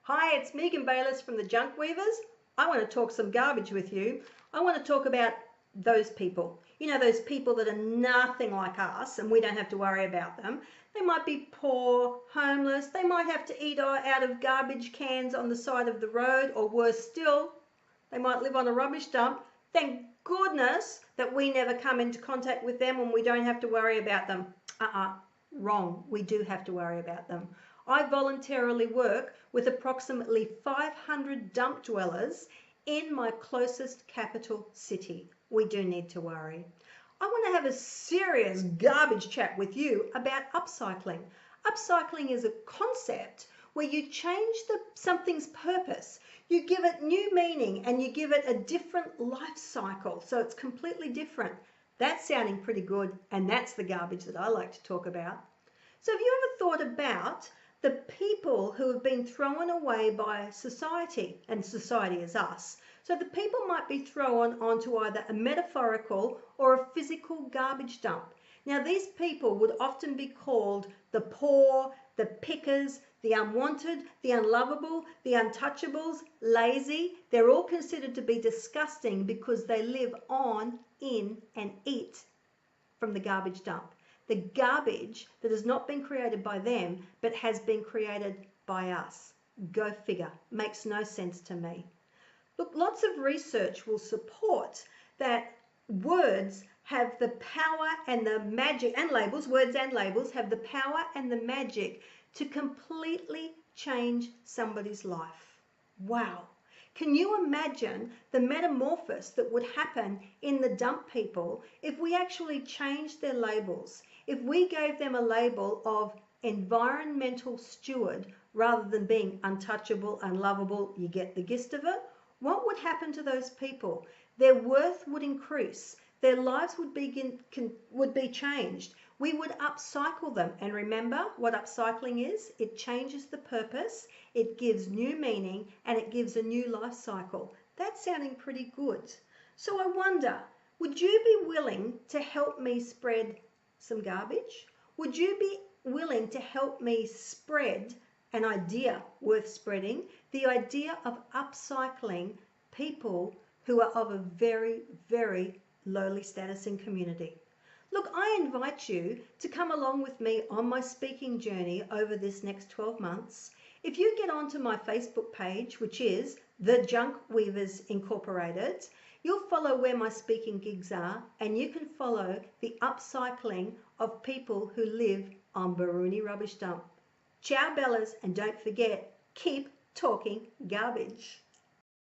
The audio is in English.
Hi, it's Megan Bayliss from the Junk Weavers. I want to talk some garbage with you. I want to talk about those people. You know, those people that are nothing like us and we don't have to worry about them. They might be poor, homeless. They might have to eat out of garbage cans on the side of the road, or worse still, they might live on a rubbish dump. Thank goodness that we never come into contact with them and we don't have to worry about them. Wrong. We do have to worry about them. I voluntarily work with approximately 500 dump dwellers in my closest capital city. We do need to worry. I want to have a serious garbage chat with you about upcycling. Upcycling is a concept where you change something's purpose. You give it new meaning and you give it a different life cycle, so it's completely different. That's sounding pretty good, and that's the garbage that I like to talk about. So have you ever thought about the people who have been thrown away by society, and society is us? So the people might be thrown onto either a metaphorical or a physical garbage dump. Now these people would often be called the poor, the pickers, the unwanted, the unlovable, the untouchables, lazy. They're all considered to be disgusting because they live on, in, and eat from the garbage dump. The garbage that has not been created by them but has been created by us. Go figure. Makes no sense to me. Look, lots of research will support that words have the power and the magic, and labels, words and labels have the power and the magic to completely change somebody's life. Wow. Can you imagine the metamorphosis that would happen in the dump people if we actually changed their labels? If we gave them a label of environmental steward rather than being untouchable, unlovable, you get the gist of it? What would happen to those people? Their worth would increase. Their lives would be changed. We would upcycle them. And remember what upcycling is? It changes the purpose, it gives new meaning, and it gives a new life cycle. That's sounding pretty good. So I wonder, would you be willing to help me spread some garbage? Would you be willing to help me spread an idea worth spreading? The idea of upcycling people who are of a very, very lowly status in community. Look, I invite you to come along with me on my speaking journey over this next 12 months. If you get onto my Facebook page, which is The Junk Weavers Incorporated, you'll follow where my speaking gigs are, and you can follow the upcycling of people who live on Baroony Rubbish Dump. Ciao Bellas, and don't forget, keep talking garbage.